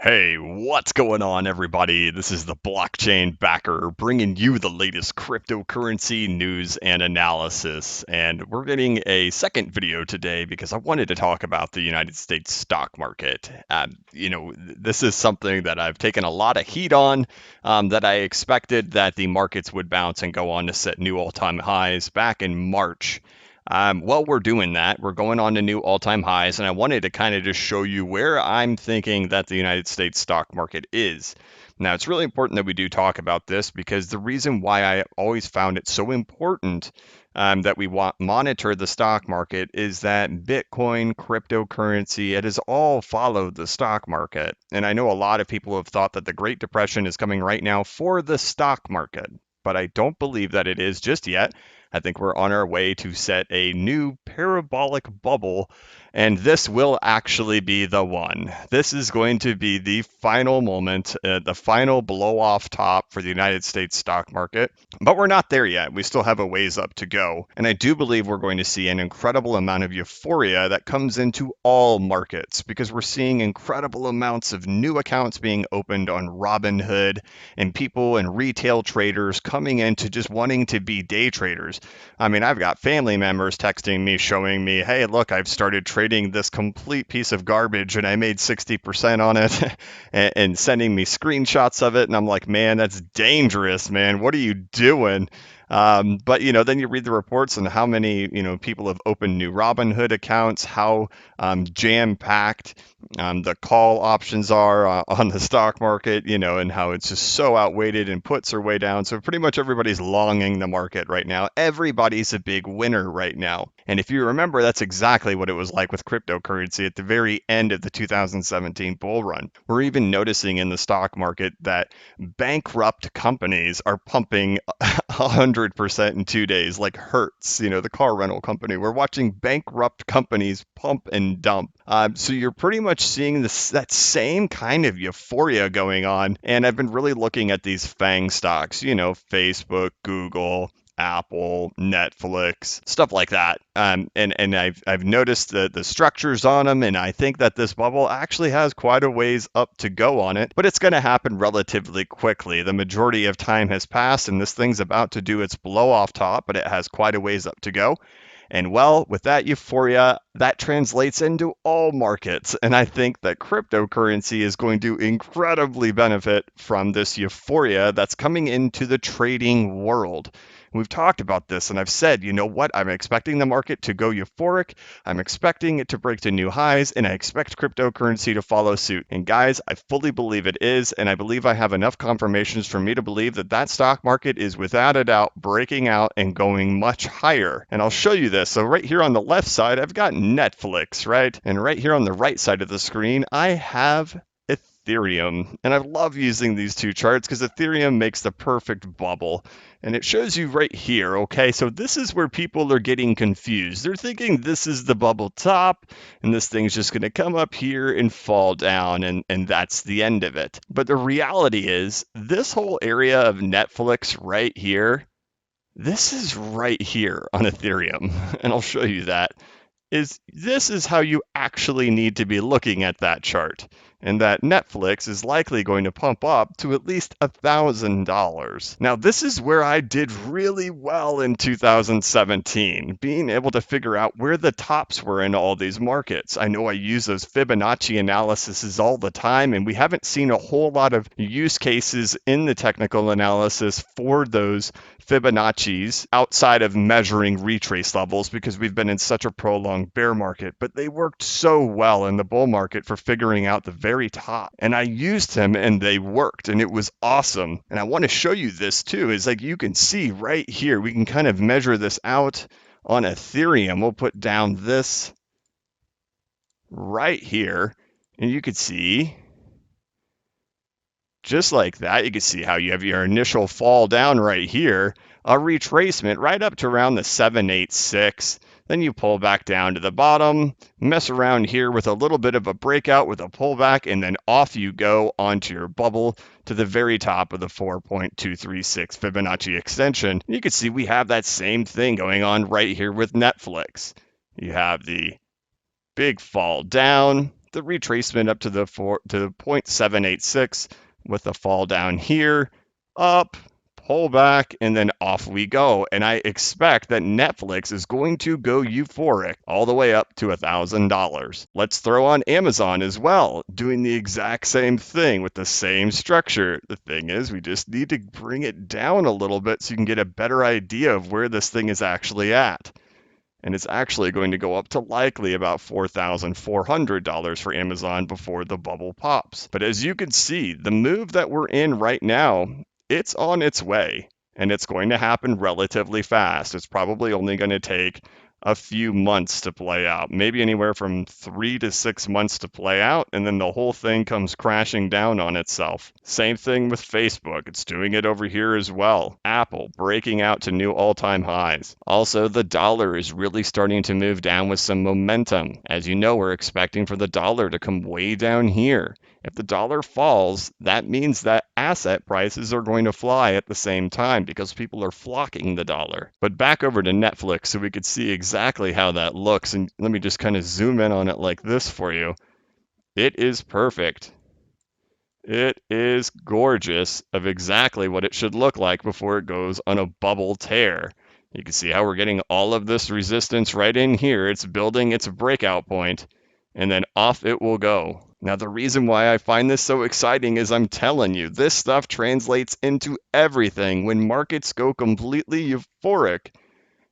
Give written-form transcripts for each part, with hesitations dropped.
Hey, what's going on, everybody? This is the Blockchain Backer bringing you the latest cryptocurrency news and analysis. And we're getting a second video today because I wanted to talk about the United States stock market. This is something that I've taken a lot of heat on, that I expected that the markets would bounce and go on to set new all-time highs back in March. Well, we're doing that. We're going on to new all-time highs, and I wanted to kind of just show you where I'm thinking that the United States stock market is. Now, it's really important that we do talk about this because the reason why I always found it so important that we monitor the stock market is that Bitcoin, cryptocurrency, it has all followed the stock market. And I know a lot of people have thought that the Great Depression is coming right now for the stock market, but I don't believe that it is just yet. I think we're on our way to set a new parabolic bubble, and this will actually be the one. This is going to be the final moment, the final blow off top for the United States stock market. But we're not there yet. We still have a ways up to go. And I do believe we're going to see an incredible amount of euphoria that comes into all markets because we're seeing incredible amounts of new accounts being opened on Robinhood and people and retail traders coming into just wanting to be day traders. I mean, I've got family members texting me, showing me, hey, look, I've started trading this complete piece of garbage and I made 60% on it and sending me screenshots of it. And I'm like, man, that's dangerous, man. What are you doing? But then you read the reports on how many people have opened new Robinhood accounts, how jam-packed the call options are on the stock market, and how it's just so outweighted and puts are way down. So pretty much everybody's longing the market right now. Everybody's a big winner right now. And if you remember, that's exactly what it was like with cryptocurrency at the very end of the 2017 bull run. We're even noticing in the stock market that bankrupt companies are pumping 100% in 2 days, like Hertz, the car rental company. We're watching bankrupt companies pump and dump. So you're pretty much seeing that same kind of euphoria going on. And I've been really looking at these FANG stocks, Facebook, Google, Apple, Netflix, stuff like that. And I've noticed the structures on them, and I think that this bubble actually has quite a ways up to go on it, but it's going to happen relatively quickly. The majority of time has passed, and this thing's about to do its blow off top, but it has quite a ways up to go. And well, with that euphoria, that translates into all markets. And I think that cryptocurrency is going to incredibly benefit from this euphoria that's coming into the trading world. We've talked about this, and I've said, you know what? I'm expecting the market to go euphoric. I'm expecting it to break to new highs, and I expect cryptocurrency to follow suit. And guys, I fully believe it is, and I believe I have enough confirmations for me to believe that that stock market is without a doubt breaking out and going much higher. And I'll show you this. So right here on the left side, I've got Netflix, right? And right here on the right side of the screen, I have Ethereum. And I love using these two charts because Ethereum makes the perfect bubble. And it shows you right here, okay? So this is where people are getting confused. They're thinking this is the bubble top, and this thing's just going to come up here and fall down, and that's the end of it. But the reality is, this whole area of Netflix right here, this is right here on Ethereum, and I'll show you that. This is how you actually need to be looking at that chart, and that Netflix is likely going to pump up to at least $1,000. Now, this is where I did really well in 2017, being able to figure out where the tops were in all these markets. I know I use those Fibonacci analyses all the time, and we haven't seen a whole lot of use cases in the technical analysis for those Fibonacci's outside of measuring retrace levels because we've been in such a prolonged bear market, but they worked so well in the bull market for figuring out the very top. And I used them and they worked and it was awesome. And I want to show you this too, is like you can see right here, we can kind of measure this out on Ethereum. We'll put down this right here and you could see just like that, you can see how you have your initial fall down right here, a retracement right up to around the 786. Then you pull back down to the bottom, mess around here with a little bit of a breakout with a pullback, and then off you go onto your bubble to the very top of the 4.236 Fibonacci extension. You can see we have that same thing going on right here with Netflix. You have the big fall down, the retracement up to the 0.786 with a fall down here, up, pull back, and then off we go. And I expect that Netflix is going to go euphoric all the way up to $1,000. Let's throw on Amazon as well, doing the exact same thing with the same structure. The thing is, we just need to bring it down a little bit so you can get a better idea of where this thing is actually at. And it's actually going to go up to likely about $4,400 for Amazon before the bubble pops. But as you can see, the move that we're in right now, it's on its way, and it's going to happen relatively fast. It's probably only going to take a few months to play out, maybe anywhere from 3 to 6 months to play out, and then the whole thing comes crashing down on itself. Same thing with Facebook. It's doing it over here as well. Apple breaking out to new all-time highs. Also, the dollar is really starting to move down with some momentum. As you know, we're expecting for the dollar to come way down here. If the dollar falls, that means that asset prices are going to fly at the same time because people are flocking the dollar. But back over to Netflix so we could see exactly how that looks. And let me just kind of zoom in on it like this for you. It is perfect. It is gorgeous of exactly what it should look like before it goes on a bubble tear. You can see how we're getting all of this resistance right in here. It's building its breakout point, and then off it will go. Now, the reason why I find this so exciting is I'm telling you, this stuff translates into everything. When markets go completely euphoric,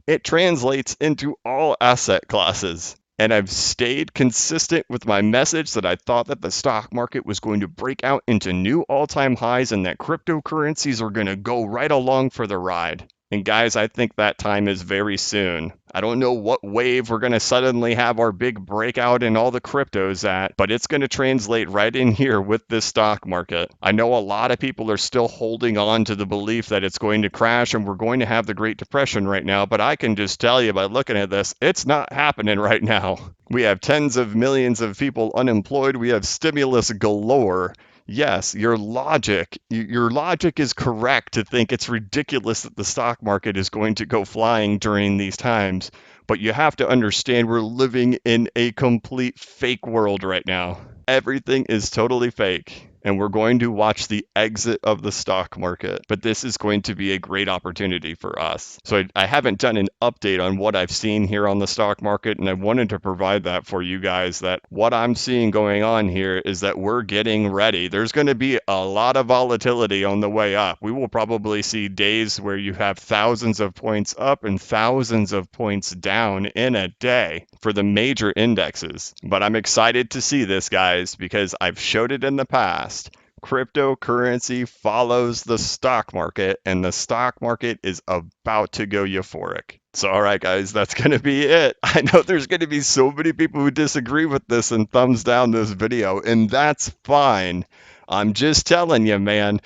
it translates into all asset classes. And I've stayed consistent with my message that I thought that the stock market was going to break out into new all-time highs and that cryptocurrencies are going to go right along for the ride. And guys, I think that time is very soon. I don't know what wave we're going to suddenly have our big breakout in all the cryptos at, but it's going to translate right in here with this stock market. I know a lot of people are still holding on to the belief that it's going to crash and we're going to have the Great Depression right now, but I can just tell you by looking at this, it's not happening right now. We have tens of millions of people unemployed. We have stimulus galore. Yes, your logic is correct to think it's ridiculous that the stock market is going to go flying during these times, but you have to understand we're living in a complete fake world right now. Everything is totally fake, and we're going to watch the exit of the stock market. But this is going to be a great opportunity for us. So I haven't done an update on what I've seen here on the stock market, and I wanted to provide that for you guys, that what I'm seeing going on here is that we're getting ready. There's going to be a lot of volatility on the way up. We will probably see days where you have thousands of points up and thousands of points down in a day for the major indexes. But I'm excited to see this, guys, because I've showed it in the past. Cryptocurrency follows the stock market, and the stock market is about to go euphoric. So, all right, guys, that's going to be it. I know there's going to be so many people who disagree with this and thumbs down this video, and that's fine. I'm just telling you, man.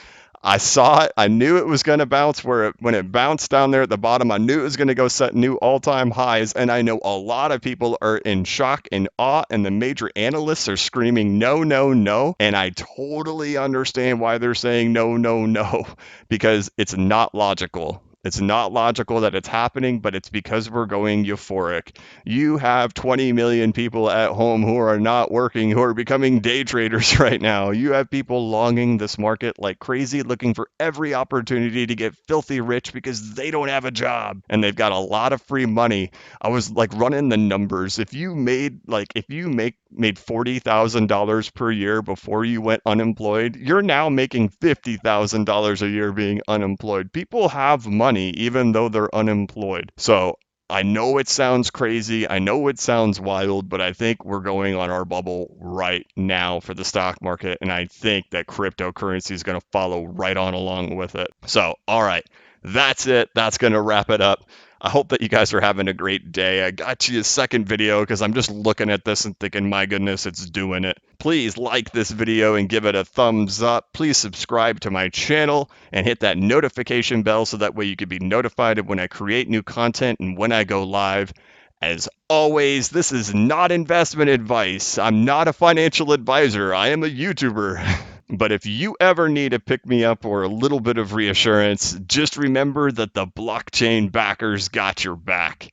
I saw it. I knew it was going to bounce when it bounced down there at the bottom. I knew it was going to go set new all-time highs. And I know a lot of people are in shock and awe, and the major analysts are screaming, no, no, no. And I totally understand why they're saying no, no, no, because it's not logical. It's not logical that it's happening, but it's because we're going euphoric. You have 20 million people at home who are not working, who are becoming day traders right now. You have people longing this market like crazy, looking for every opportunity to get filthy rich because they don't have a job and they've got a lot of free money. I was like running the numbers. If you made $40,000 per year before you went unemployed, you're now making $50,000 a year being unemployed. People have money even though they're unemployed. So I know it sounds crazy. I know it sounds wild, but I think we're going on our bubble right now for the stock market. And I think that cryptocurrency is going to follow right on along with it. So, all right, that's it. That's going to wrap it up. I hope that you guys are having a great day. I got you a second video because I'm just looking at this and thinking, my goodness, it's doing it. Please like this video and give it a thumbs up. Please subscribe to my channel and hit that notification bell so that way you can be notified of when I create new content and when I go live. As always, this is not investment advice. I'm not a financial advisor. I am a YouTuber. But if you ever need a pick-me-up or a little bit of reassurance, just remember that the blockchain backers got your back.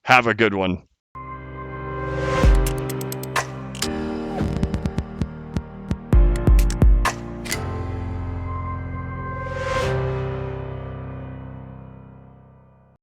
Have a good one.